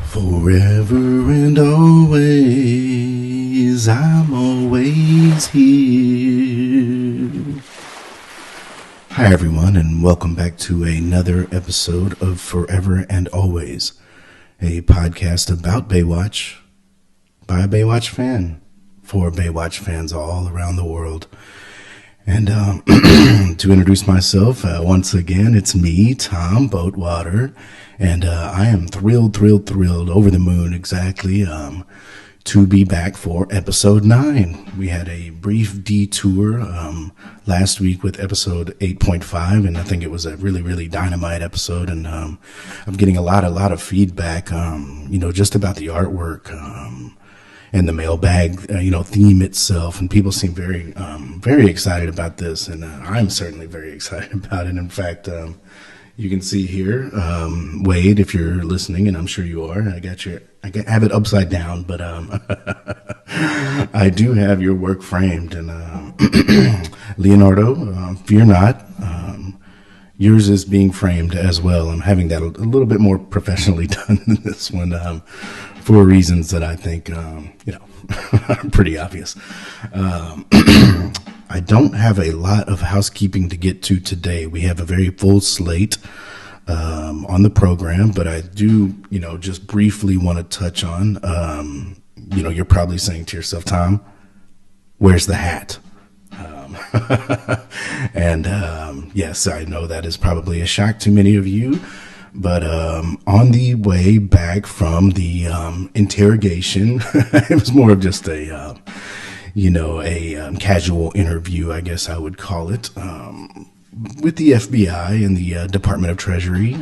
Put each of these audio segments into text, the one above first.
Forever and always, I'm always here. Hi everyone, and welcome back to another episode of Forever and Always, a podcast about Baywatch by a Baywatch fan for Baywatch fans all around the world. And to introduce myself, once again, it's me, Tom Boatwater, and I am thrilled, over the moon, exactly, to be back for episode 9. We had a brief detour last week with episode 8.5, and I think it was a really dynamite episode, and I'm getting a lot of feedback, just about the artwork, and the mailbag, theme itself, and people seem very excited about this, and I'm certainly very excited about it. In fact, you can see here, Wade, if you're listening, and I'm sure you are. I have it upside down, but I do have your work framed, and Leonardo, fear not. Yours is being framed as well. I'm having that a little bit more professionally done than this one, for reasons that I think, are pretty obvious. I don't have a lot of housekeeping to get to today. We have a very full slate on the program, but I do, just briefly want to touch on, you're probably saying to yourself, Tom, where's the hat? And yes, I know that is probably a shock to many of you, but on the way back from the interrogation, it was more of just a casual interview, I guess I would call it, with the FBI and the Department of Treasury,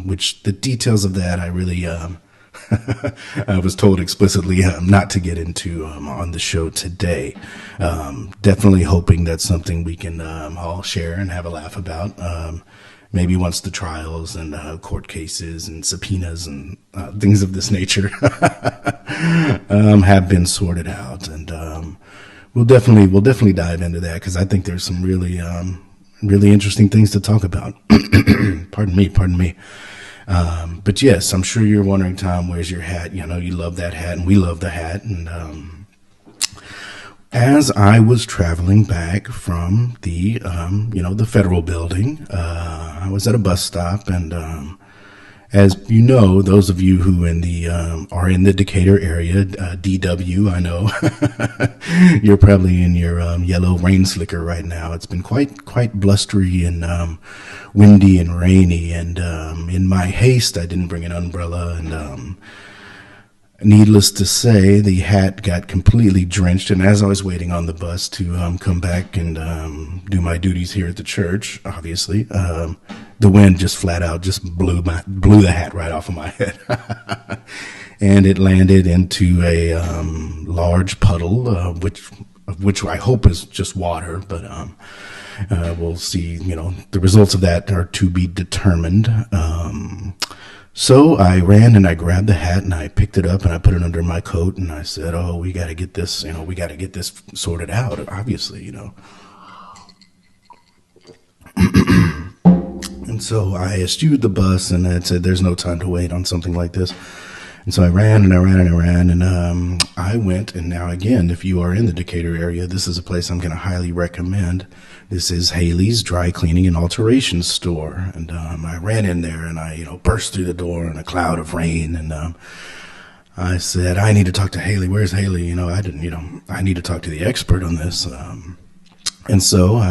which the details of that I really I was told explicitly not to get into on the show today. Definitely hoping that's something we can all share and have a laugh about. Maybe once the trials and court cases and subpoenas and things of this nature have been sorted out, and we'll definitely dive into that, because I think there's some really interesting things to talk about. Pardon me. But yes, I'm sure you're wondering, Tom, where's your hat? You love that hat, and we love the hat. And as I was traveling back from the the federal building, I was at a bus stop, and as you know, those of you who are in the Decatur area, DW, I know you're probably in your yellow rain slicker right now. It's been quite blustery and windy and rainy, and in my haste, I didn't bring an umbrella, and needless to say, the hat got completely drenched. And as I was waiting on the bus to come back and do my duties here at the church, obviously, the wind just flat out just blew the hat right off of my head. And it landed into a large puddle, which I hope is just water, but we'll see. The results of that are to be determined. So I ran and I grabbed the hat and I picked it up and I put it under my coat, and I said, "Oh, we got to get this. We got to get this sorted out. Obviously, And so I eschewed the bus, and I said, "There's no time to wait on something like this." And so I ran, and I went. And now again, if you are in the Decatur area, this is a place I'm going to highly recommend. This is Haley's Dry Cleaning and Alteration Store. And I ran in there, and I burst through the door in a cloud of rain, and I said, "I need to talk to Haley. Where's Haley? I need to talk to the expert on this." And so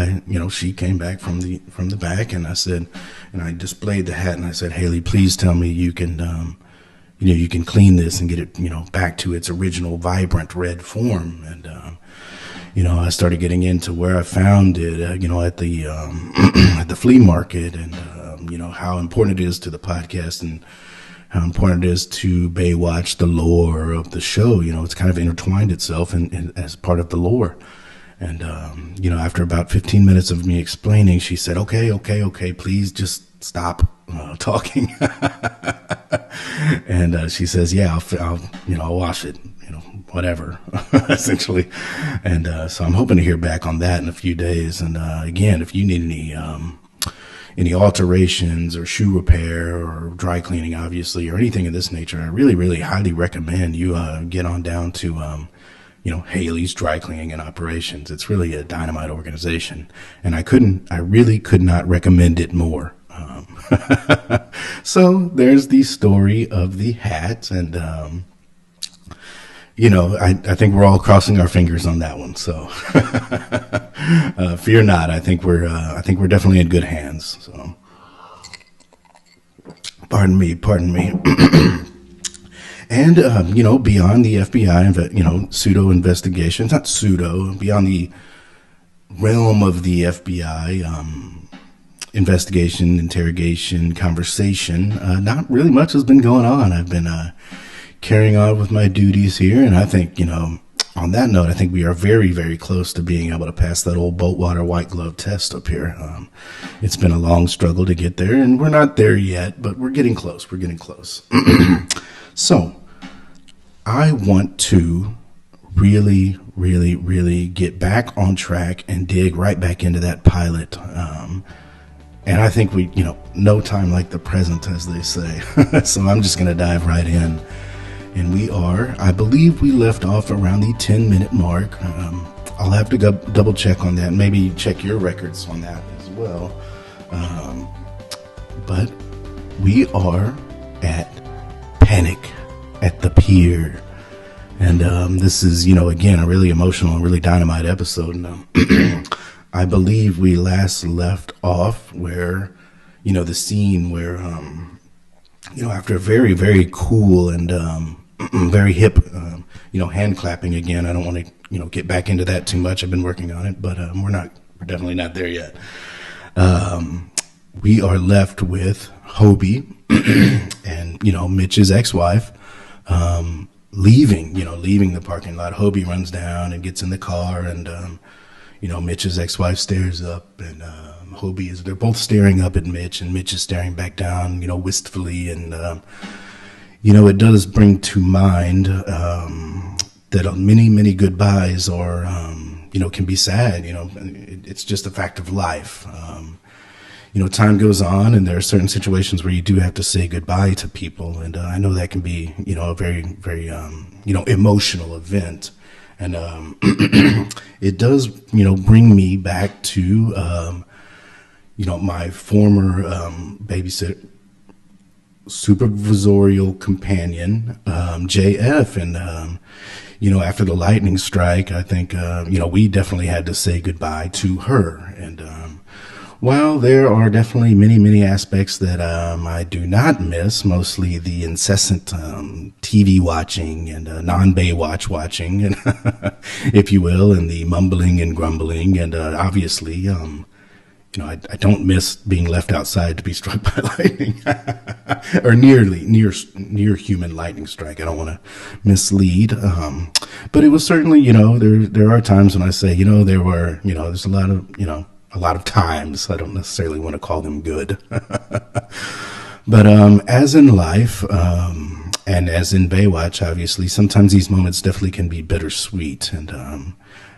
she came back from the back, and I said, and I displayed the hat, and I said, "Haley, please tell me you can, you can clean this and get it, back to its original vibrant red form." And, I started getting into where I found it, at the, at the flea market, and, how important it is to the podcast, and how important it is to Baywatch, the lore of the show. It's kind of intertwined itself in as part of the lore. And, after about 15 minutes of me explaining, she said, okay, please just stop talking. And she says, "Yeah, I'll wash it, whatever," essentially. And so I'm hoping to hear back on that in a few days. And again, if you need any any alterations or shoe repair or dry cleaning, obviously, or anything of this nature, I really, really highly recommend you get on down to, Haley's Dry Cleaning and Operations. It's really a dynamite organization, and I really could not recommend it more. So there's the story of the hat, and I think we're all crossing our fingers on that one. So fear not. I think we're definitely in good hands. So pardon me. And beyond the FBI, pseudo investigations, not pseudo, beyond the realm of the FBI investigation, interrogation, conversation, not really much has been going on. I've been carrying on with my duties here, and I think, on that note, I think we are very, very close to being able to pass that old Boatwater white glove test up here. It's been a long struggle to get there, and we're not there yet, but we're getting close. So, I want to really, really, really get back on track and dig right back into that pilot. And I think no time like the present, as they say. So I'm just going to dive right in. And I believe we left off around the 10-minute mark. I'll have to double check on that, and maybe check your records on that as well. But we are at Panic at the Pier. And this is, again, a really emotional and really dynamite episode. And I believe we last left off where, the scene where, after a very, very cool and very hip, hand clapping again. I don't want to, get back into that too much. I've been working on it, but we're definitely not there yet. We are left with Hobie and, Mitch's ex-wife, leaving the parking lot. Hobie runs down and gets in the car, and, Mitch's ex-wife stares up, and they're both staring up at Mitch, and Mitch is staring back down, wistfully, and, it does bring to mind that many, many goodbyes are, can be sad. It's just a fact of life. Time goes on, and there are certain situations where you do have to say goodbye to people, and I know that can be, a very, very, emotional event, and it does, bring me back to, my former babysitter, supervisorial companion, JF, and after the lightning strike, I think we definitely had to say goodbye to her, and while there are definitely many, many aspects that I do not miss, mostly the incessant TV watching and non-Baywatch watching, and if you will, and the mumbling and grumbling, and obviously, I don't miss being left outside to be struck by lightning, or near human lightning strike. I don't want to mislead, but it was certainly, there are times when I say, there were, there's a lot of times. I don't necessarily want to call them good. But as in life, and as in Baywatch, obviously, sometimes these moments definitely can be bittersweet. And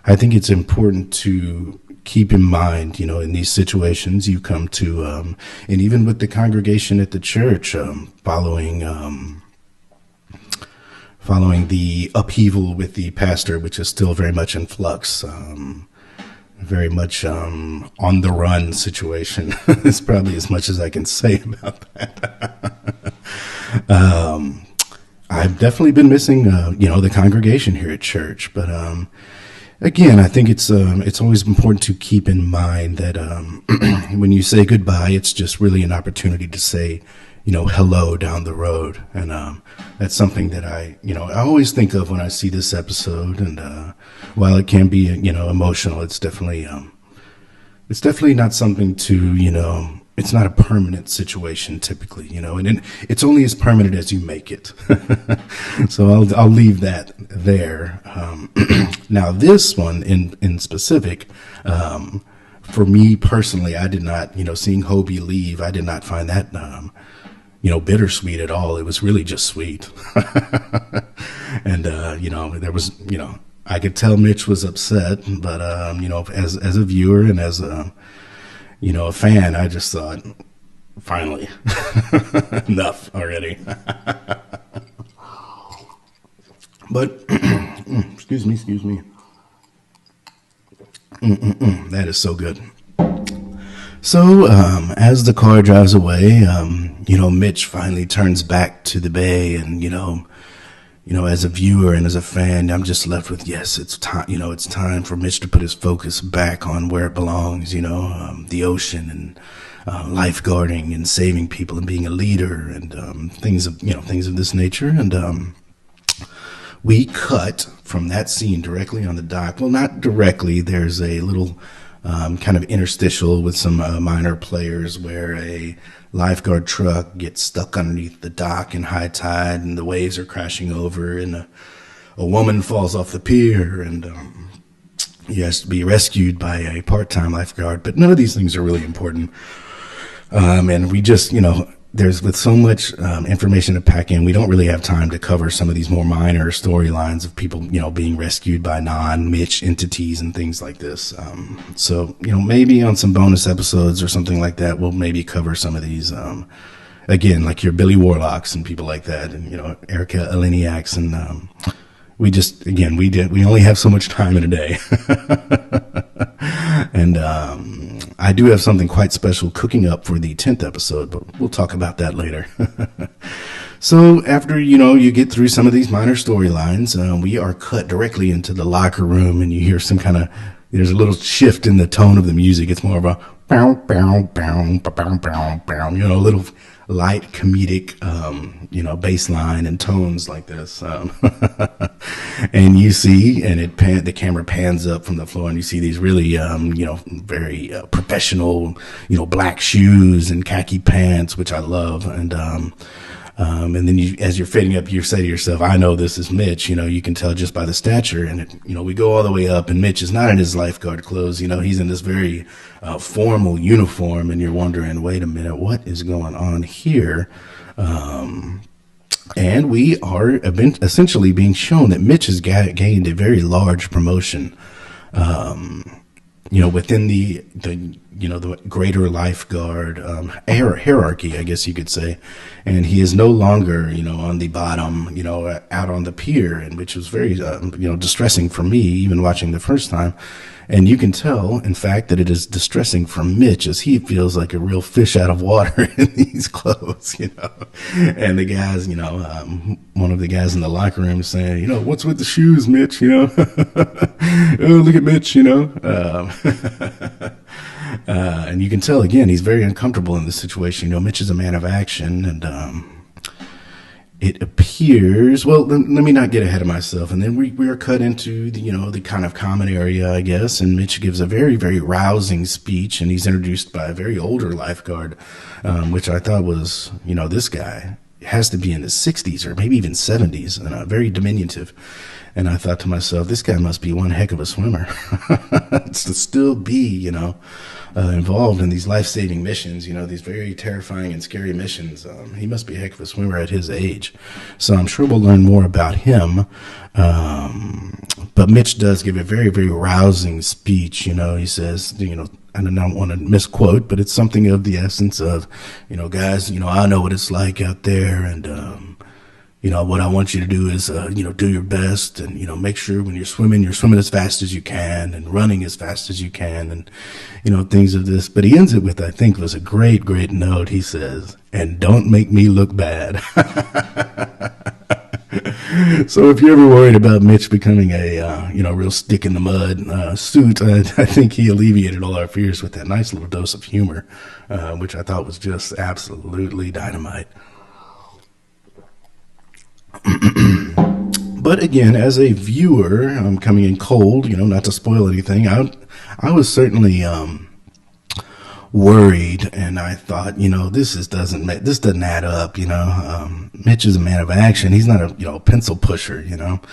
I think it's important to keep in mind, in these situations you come to, and even with the congregation at the church, following the upheaval with the pastor, which is still very much in flux, very much on the run situation. It's probably as much as I can say about that. I've definitely been missing, the congregation here at church, but again, I think it's always important to keep in mind that when you say goodbye, it's just really an opportunity to say, hello down the road, and that's something that I always think of when I see this episode. And while it can be emotional, it's definitely not something to it's not a permanent situation typically, and it's only as permanent as you make it. So I'll leave that there. Now this one in specific, for me personally, I did not, seeing Hobie leave, I did not find that, bittersweet at all. It was really just sweet. And, there was, I could tell Mitch was upset, but, as a viewer and as a fan, I just thought, finally, enough already. But, excuse me. That is so good. So, as the car drives away, Mitch finally turns back to the bay, and, as a viewer and as a fan, I'm just left with, yes, it's time, it's time for Mitch to put his focus back on where it belongs, the ocean and lifeguarding and saving people and being a leader and things of this nature. And we cut from that scene directly on the dock. Well, not directly. There's a little kind of interstitial with some minor players where a lifeguard truck gets stuck underneath the dock in high tide and the waves are crashing over, and a woman falls off the pier, and he has to be rescued by a part-time lifeguard. But none of these things are really important. And we just, there's with so much information to pack in, we don't really have time to cover some of these more minor storylines of people, being rescued by non-Mitch entities and things like this. So, maybe on some bonus episodes or something like that, we'll maybe cover some of these, again, like your Billy Warlocks and people like that, and, Erica Aliniacs. And we only have so much time in a day. And I do have something quite special cooking up for the 10th episode, but we'll talk about that later. So after, you get through some of these minor storylines, we are cut directly into the locker room, and you hear there's a little shift in the tone of the music. It's more of a bow, bow, bow, bow, bow, bow, a little light comedic, bass line and tones like this. And you see, and the camera pans up from the floor, and you see these really, very professional, black shoes and khaki pants, which I love. And then as you're fading up, you say to yourself, I know this is Mitch. You can tell just by the stature. And, we go all the way up, and Mitch is not in his lifeguard clothes. He's in this very formal uniform, and you're wondering, wait a minute, what is going on here? And we are essentially being shown that Mitch has gained a very large promotion, within the greater lifeguard hierarchy, I guess you could say. And he is no longer, on the bottom, out on the pier, and which was very, distressing for me, even watching the first time. And you can tell, in fact, that it is distressing for Mitch, as he feels like a real fish out of water in these clothes, And the guys, one of the guys in the locker room is saying, what's with the shoes, Mitch, oh, look at Mitch, and you can tell, again, he's very uncomfortable in this situation. Mitch is a man of action, and it appears, well, let me not get ahead of myself. And then we are cut into the kind of common area, I guess. And Mitch gives a very, very rousing speech, and he's introduced by a very older lifeguard, which I thought was, this guy has to be in his 60s or maybe even 70s, and very diminutive. And I thought to myself, this guy must be one heck of a swimmer to still be, involved in these life-saving missions, these very terrifying and scary missions. He must be a heck of a swimmer at his age. So I'm sure we'll learn more about him. But Mitch does give a very, very rousing speech. He says, I don't want to misquote, but it's something of the essence of, guys, I know what it's like out there, and, what I want you to do is, do your best, and, make sure when you're swimming as fast as you can, and running as fast as you can, and, things of this. But he ends it with, I think, was a great, great note. He says, and don't make me look bad. So if you're ever worried about Mitch becoming a, real stick in the mud suit, I think he alleviated all our fears with that nice little dose of humor, which I thought was just absolutely dynamite. But again, as a viewer, I'm coming in cold, not to spoil anything. I was certainly worried, and I thought, this doesn't add up. Mitch is a man of action. He's not a pencil pusher. He's not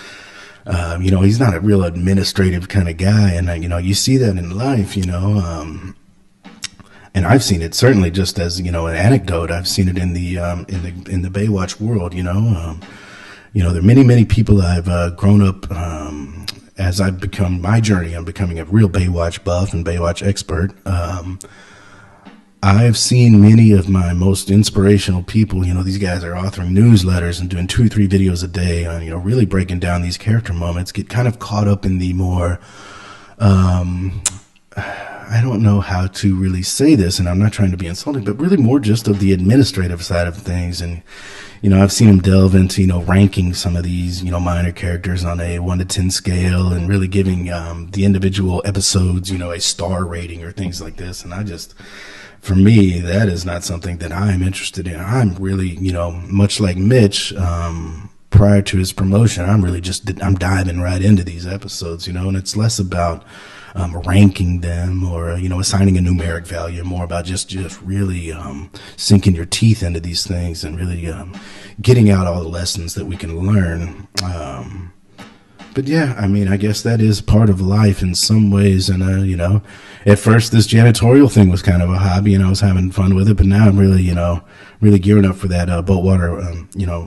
a real administrative kind of guy, and you see that in life. And I've seen it certainly just as an anecdote. I've seen it in the Baywatch world. There are many, many people I've grown up, as I've become my journey. I'm becoming a real Baywatch buff and Baywatch expert. I've seen many of my most inspirational people, these guys are authoring newsletters and doing 2 or 3 videos a day on, really breaking down these character moments, get kind of caught up in the more, I don't know how to really say this, and I'm not trying to be insulting, but really more just of the administrative side of things. And, I've seen him delve into, ranking some of these, minor characters on a 1 to 10 scale and really giving the individual episodes, a star rating or things like this. And for me, that is not something that I'm interested in. I'm really, much like Mitch, prior to his promotion, I'm diving right into these episodes, and it's less about ranking them or, assigning a numeric value, more about just really sinking your teeth into these things and really getting out all the lessons that we can learn. But yeah, I guess that is part of life in some ways. And, at first this janitorial thing was kind of a hobby and I was having fun with it, but now I'm really, really gearing up for that boat water,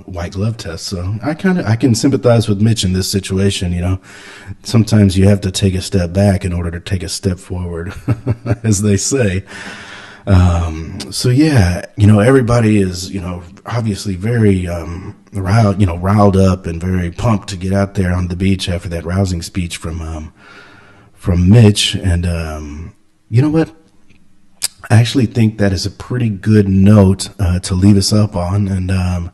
white glove test. So I can sympathize with Mitch in this situation. Sometimes you have to take a step back in order to take a step forward, as they say. So yeah, everybody is, obviously very, riled up and very pumped to get out there on the beach after that rousing speech from Mitch. And, you know what? I actually think that is a pretty good note, to leave us up on. And,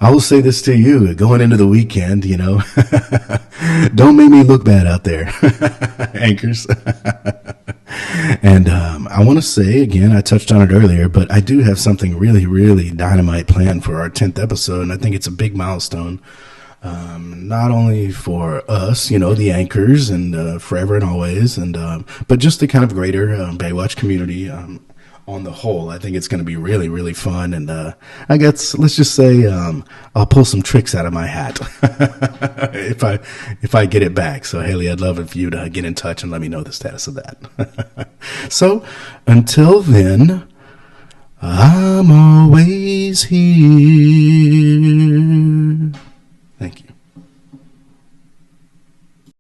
I will say this to you going into the weekend, don't make me look bad out there, anchors. And I want to say, again, I touched on it earlier, but I do have something really, really dynamite planned for our 10th episode, and I think it's a big milestone, not only for us, the anchors, and forever and always, and but just the kind of greater Baywatch community on the whole. I think it's going to be really, really fun, and I guess let's just say I'll pull some tricks out of my hat if I get it back. So Haley, I'd love if you'd get in touch and let me know the status of that. So until then, I'm always here.